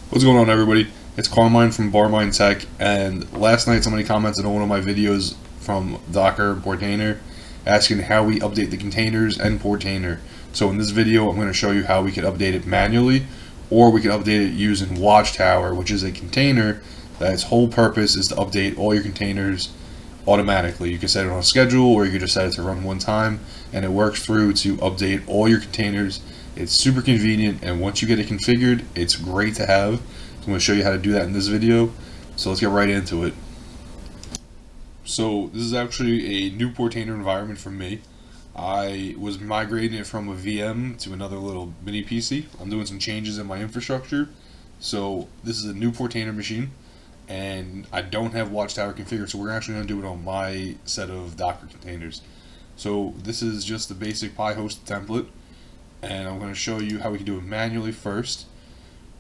What's going on, everybody? It's Barmine from Barmine Tech, and last night somebody commented on one of my videos from Docker and Portainer asking how we update the containers and Portainer. So in this video, I'm going to show you how we can update it manually, or we can update it using Watchtower, which is a container that its whole purpose is to update all your containers automatically. You can set it on a schedule, or you can just set it to run one time, and it works through to update all your containers. It's super convenient, and once you get it configured, it's great to have. So I'm going to show you how to do that in this video. So let's get right into it. So this is actually a new Portainer environment for me. I was migrating it from a VM to another little mini PC. I'm doing some changes in my infrastructure. So this is a new Portainer machine, and I don't have Watchtower configured, so we're actually going to do it on my set of Docker containers. So this is just the basic Pi host template, and I'm going to show you how we can do it manually first.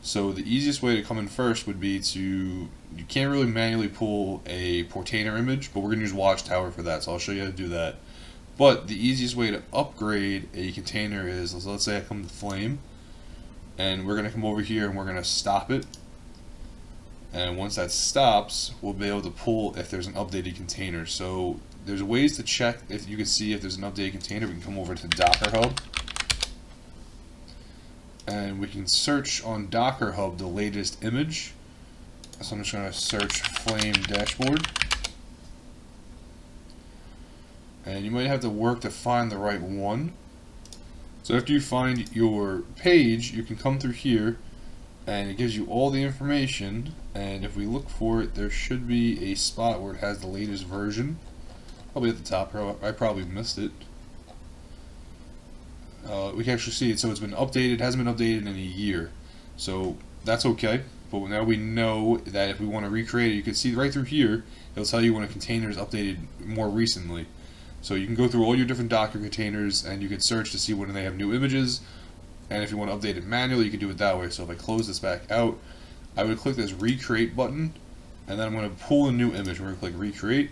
So the easiest way to come in first would be you can't really manually pull a Portainer image, but we're going to use Watchtower for that, so I'll show you how to do that. But the easiest way to upgrade a container is, let's say I come to Flame, and we're going to come over here and we're going to stop it. And once that stops, we'll be able to pull if there's an updated container. So there's ways to check if you can see if there's an updated container. We can come over to Docker Hub, and we can search on Docker Hub the latest image. So I'm just going to search Flame Dashboard. And you might have to work to find the right one. So after you find your page, you can come through here, and it gives you all the information. And if we look for it, there should be a spot where it has the latest version. Probably at the top. I probably missed it. We can actually see it. So it's been updated. It hasn't been updated in a year. So that's okay. But now we know that if we want to recreate it, you can see right through here, it'll tell you when a container is updated more recently. So you can go through all your different Docker containers, and you can search to see when they have new images. And if you want to update it manually, you can do it that way. So if I close this back out, I would click this recreate button, and then I'm going to pull a new image. We're going to click recreate,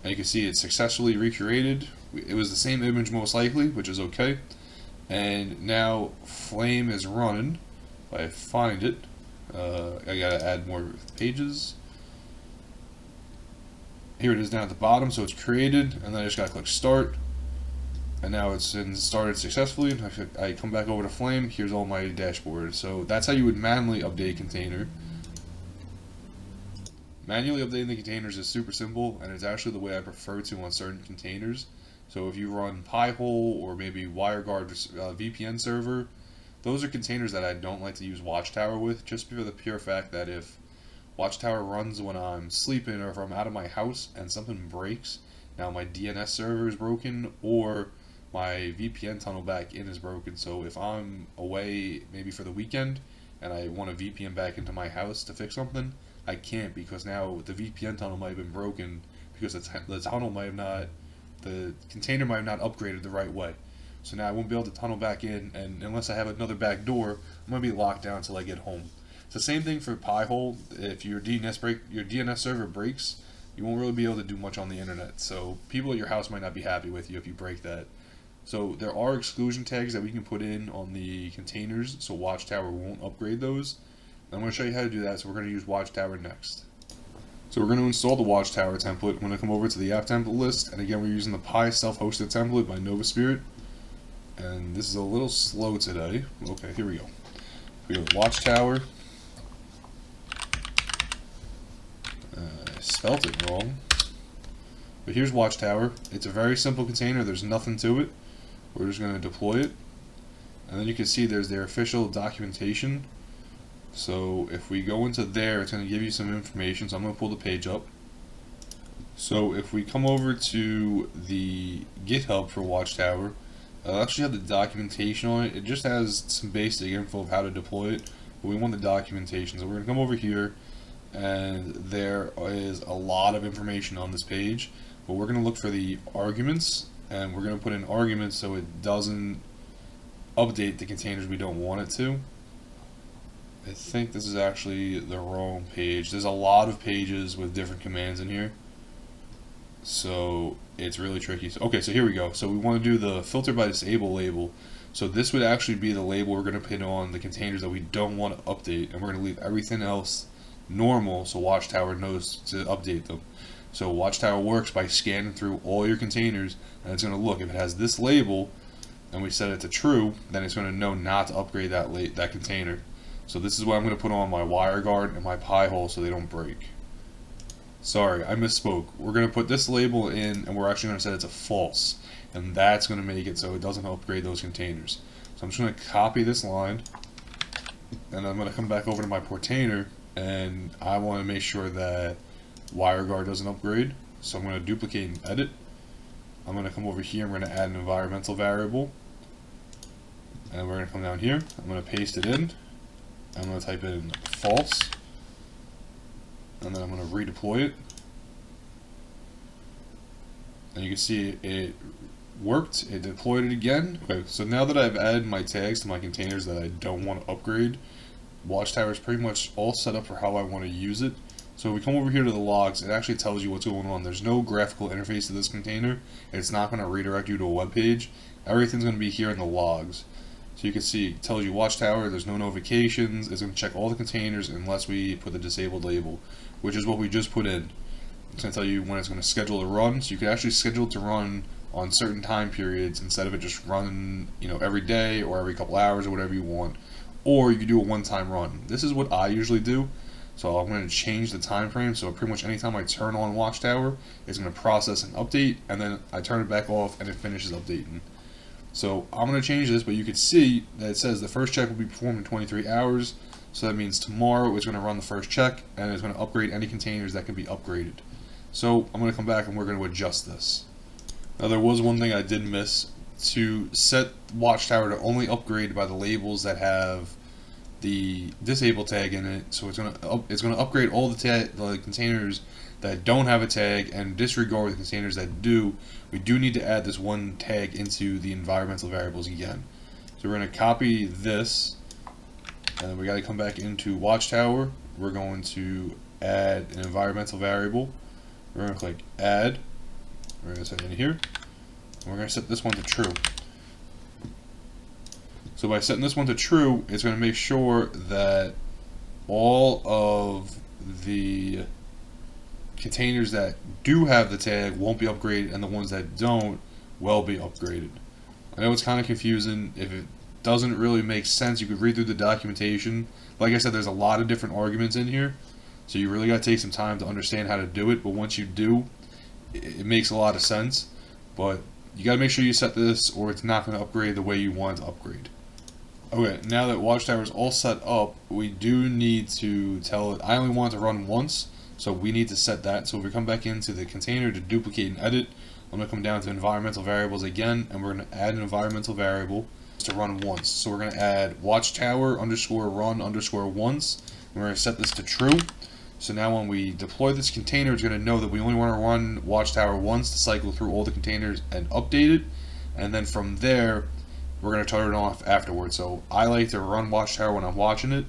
and you can see it's successfully recreated. It was the same image most likely, which is okay. And now Flame is running. If I find it, I gotta add more pages. Here it is down at the bottom, so it's created, and then I just gotta click start, and now it's started successfully. I come back over to Flame. Here's all my dashboard. So that's how you would manually update a container. Manually updating the containers is super simple, and it's actually the way I prefer to on certain containers. So if you run Pi-hole or maybe WireGuard VPN server, those are containers that I don't like to use Watchtower with, just for the pure fact that if Watchtower runs when I'm sleeping or if I'm out of my house and something breaks, now my DNS server is broken or my VPN tunnel back in is broken. So if I'm away maybe for the weekend and I want a VPN back into my house to fix something, I can't, because now the VPN tunnel might have been broken because the tunnel might have not, the container might have not upgraded the right way. So now I won't be able to tunnel back in, and unless I have another back door, I'm going to be locked down until I get home. It's the same thing for Pi-hole. If your DNS server breaks, you won't really be able to do much on the internet. So people at your house might not be happy with you if you break that. So there are exclusion tags that we can put in on the containers, so Watchtower won't upgrade those. I'm going to show you how to do that, so we're going to use Watchtower next. So we're going to install the Watchtower template. I'm going to come over to the app template list, and again we're using the Pi self-hosted template by Novaspirit. And this is a little slow today. Okay, here we go. We go to Watchtower. I spelt it wrong. But here's Watchtower. It's a very simple container. There's nothing to it. We're just going to deploy it. And then you can see there's their official documentation. So if we go into there, it's going to give you some information. So I'm going to pull the page up. So if we come over to the GitHub for Watchtower, I actually have the documentation on it. It just has some basic info of how to deploy it, but we want the documentation. So we're going to come over here, and there is a lot of information on this page, but we're going to look for the arguments, and we're going to put in arguments so it doesn't update the containers we don't want it to. I think this is actually the wrong page. There's a lot of pages with different commands in here, so it's really tricky. Okay, so here we go. So we want to do the filter by disable label. So this would actually be the label we're going to put on the containers that we don't want to update, and we're going to leave everything else normal so Watchtower knows to update them. So Watchtower works by scanning through all your containers, and it's going to look if it has this label and we set it to true, then it's going to know not to upgrade that container. So this is what I'm going to put on my wire guard and my pie hole so they don't break. Sorry, I misspoke. We're going to put this label in, and we're actually going to set it to false, and that's going to make it so it doesn't upgrade those containers. So I'm just going to copy this line, and I'm going to come back over to my portainer, and I want to make sure that wire guard doesn't upgrade. So I'm going to duplicate and edit. I'm going to come over here, I'm going to add an environmental variable, and we're going to come down here, I'm going to paste it in, I'm going to type in false, and then I'm going to redeploy it, and you can see it worked, it deployed it again. Okay, so now that I've added my tags to my containers that I don't want to upgrade, Watchtower is pretty much all set up for how I want to use it. So if we come over here to the logs, it actually tells you what's going on. There's no graphical interface to this container. It's not going to redirect you to a web page. Everything's going to be here in the logs. So you can see it tells you Watchtower, there's no notifications. It's going to check all the containers unless we put the disabled label, which is what we just put in. It's going to tell you when it's going to schedule to run. So you can actually schedule it to run on certain time periods instead of it just running, every day or every couple hours or whatever you want. Or you can do a one-time run. This is what I usually do. So I'm going to change the time frame, so pretty much anytime I turn on Watchtower, it's going to process an update, and then I turn it back off and it finishes updating. So I'm going to change this, but you can see that it says the first check will be performed in 23 hours, so that means tomorrow it's going to run the first check, and it's going to upgrade any containers that can be upgraded. So I'm going to come back and we're going to adjust this. Now there was one thing I did miss. To set Watchtower to only upgrade by the labels that have the disable tag in it, so it's gonna upgrade all the containers that don't have a tag and disregard the containers that do. We do need to add this one tag into the environmental variables again. So we're gonna copy this, and then we got to come back into Watchtower. We're going to add an environmental variable. We're gonna click add. We're gonna set it in here, and we're gonna set this one to true. So by setting this one to true, it's going to make sure that all of the containers that do have the tag won't be upgraded, and the ones that don't will be upgraded. I know it's kind of confusing. If it doesn't really make sense, you could read through the documentation. Like I said, there's a lot of different arguments in here, so you really got to take some time to understand how to do it, but once you do, it makes a lot of sense. But you got to make sure you set this, or it's not going to upgrade the way you want it to upgrade. Okay, now that Watchtower is all set up, we do need to tell it I only want it to run once, so we need to set that. So if we come back into the container to duplicate and edit, I'm going to come down to environmental variables again, and we're going to add an environmental variable to run once. So we're going to add Watchtower underscore run underscore once, and we're going to set this to true. So now when we deploy this container, it's going to know that we only want to run Watchtower once to cycle through all the containers and update it, and then from there, we're going to turn it off afterwards. So I like to run Watchtower when I'm watching it.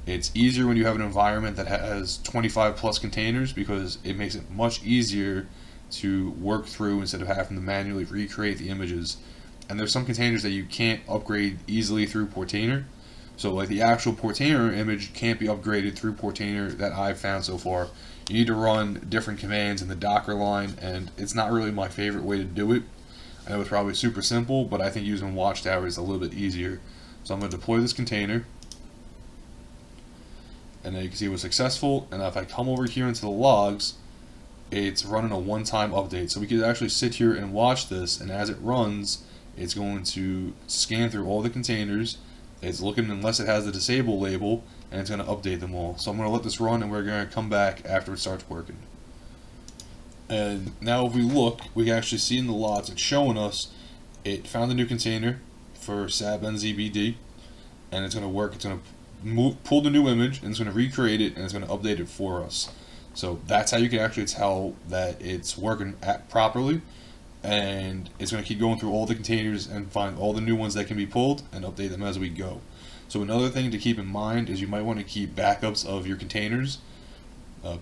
It's easier when you have an environment that has 25 plus containers, because it makes it much easier to work through instead of having to manually recreate the images. And there's some containers that you can't upgrade easily through portainer. So like the actual portainer image can't be upgraded through portainer that I've found so far. You need to run different commands in the Docker line, and it's not really my favorite way to do it. I know it's probably super simple, but I think using Watchtower is a little bit easier. So I'm going to deploy this container, and then you can see it was successful. And if I come over here into the logs, it's running a one-time update. So we could actually sit here and watch this, and as it runs, it's going to scan through all the containers. It's looking unless it has the disable label, and it's going to update them all. So I'm going to let this run, and we're going to come back after it starts working. And now if we look, we can actually see in the logs, it's showing us it found a new container for SAB NZBD, and it's going to work. It's going to pull the new image, and it's going to recreate it, and it's going to update it for us. So that's how you can actually tell that it's working properly, and it's going to keep going through all the containers and find all the new ones that can be pulled and update them as we go. So another thing to keep in mind is you might want to keep backups of your containers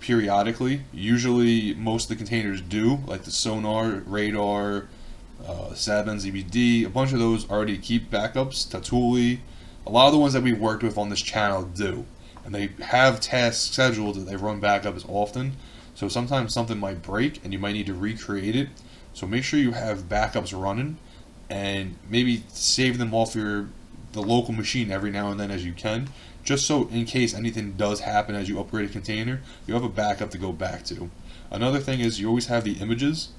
periodically. Usually most of the containers do, like the sonar, radar, Sabin, ZBD, a bunch of those already keep backups. Tatuli, a lot of the ones that we've worked with on this channel do, and they have tasks scheduled that they run backups often. So sometimes something might break and you might need to recreate it. So make sure you have backups running, and maybe save them off the local machine every now and then as you can, just so in case anything does happen as you upgrade a container, you have a backup to go back to. Another thing is you always have the images.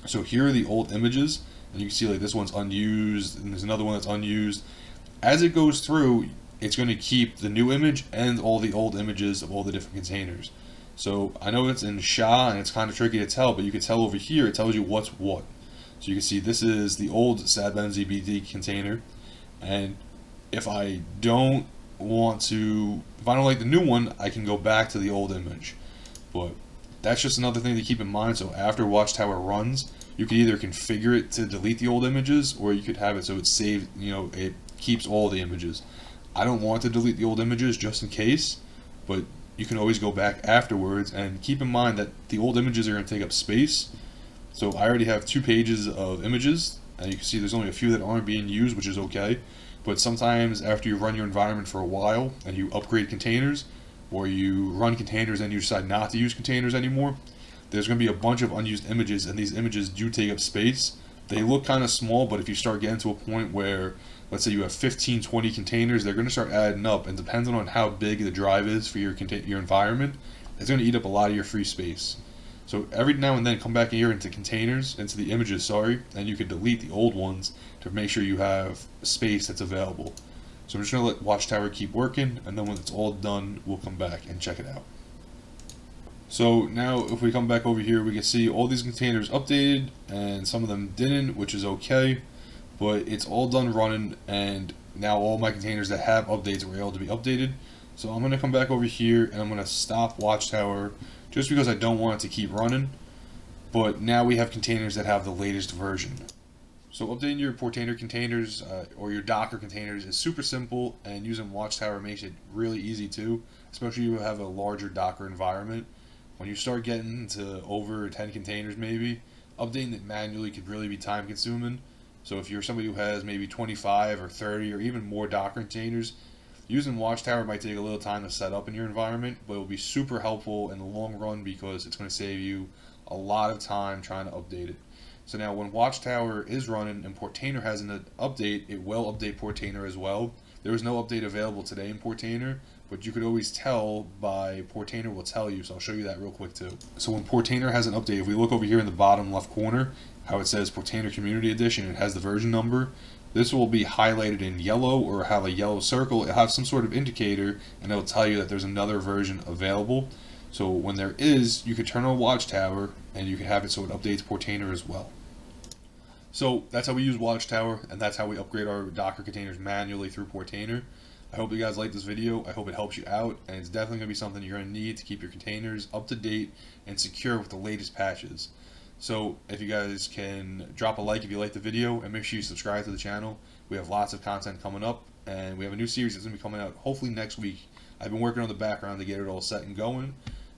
So here are the old images, and you can see like this one's unused, and there's another one that's unused. As it goes through, it's going to keep the new image and all the old images of all the different containers. So I know it's in SHA and it's kind of tricky to tell, but you can tell over here it tells you what's what. So you can see this is the old Sadben ZBD container, and if I don't like the new one, I can go back to the old image. But that's just another thing to keep in mind. So after Watchtower runs, you can either configure it to delete the old images, or you could have it so it's saved, it keeps all the images. I don't want to delete the old images just in case, but you can always go back afterwards, and keep in mind that the old images are going to take up space. So I already have 2 pages of images, and you can see there's only a few that aren't being used, which is okay. But sometimes after you run your environment for a while and you upgrade containers, or you run containers and you decide not to use containers anymore, there's going to be a bunch of unused images, and these images do take up space. They look kind of small, but if you start getting to a point where, let's say you have 15, 20 containers, they're going to start adding up, and depending on how big the drive is for your environment, it's going to eat up a lot of your free space. So every now and then come back here into the images, and you can delete the old ones to make sure you have space that's available. So I'm just going to let Watchtower keep working, and then when it's all done, we'll come back and check it out. So now if we come back over here, we can see all these containers updated, and some of them didn't, which is okay, but it's all done running, and now all my containers that have updates were able to be updated. So I'm going to come back over here, and I'm going to stop Watchtower just because I don't want it to keep running, but now we have containers that have the latest version. So updating your portainer containers or your Docker containers is super simple, and using Watchtower makes it really easy too, especially if you have a larger Docker environment. When you start getting to over 10 containers maybe, updating it manually could really be time consuming. So if you're somebody who has maybe 25 or 30 or even more Docker containers, using Watchtower might take a little time to set up in your environment, but it will be super helpful in the long run because it's going to save you a lot of time trying to update it. So now when Watchtower is running and Portainer has an update, it will update Portainer as well. There is no update available today in Portainer, but you could always tell by Portainer will tell you, so I'll show you that real quick too. So when Portainer has an update, if we look over here in the bottom left corner, how it says Portainer Community Edition, it has the version number. This will be highlighted in yellow or have a yellow circle. It'll have some sort of indicator, and it'll tell you that there's another version available. So when there is, you could turn on Watchtower, and you can have it so it updates Portainer as well. So that's how we use Watchtower, and that's how we upgrade our Docker containers manually through Portainer. I hope you guys like this video. I hope it helps you out, and it's definitely going to be something you're going to need to keep your containers up to date and secure with the latest patches. So if you guys can drop a like if you like the video, and make sure you subscribe to the channel. We have lots of content coming up, and we have a new series that's going to be coming out hopefully next week. I've been working on the background to get it all set and going,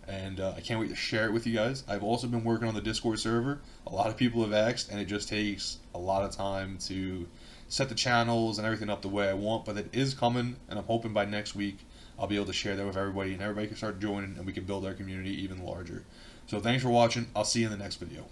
and I can't wait to share it with you guys. I've also been working on the Discord server. A lot of people have asked, and it just takes a lot of time to set the channels and everything up the way I want, but it is coming, and I'm hoping by next week I'll be able to share that with everybody, and everybody can start joining, and we can build our community even larger. So thanks for watching. I'll see you in the next video.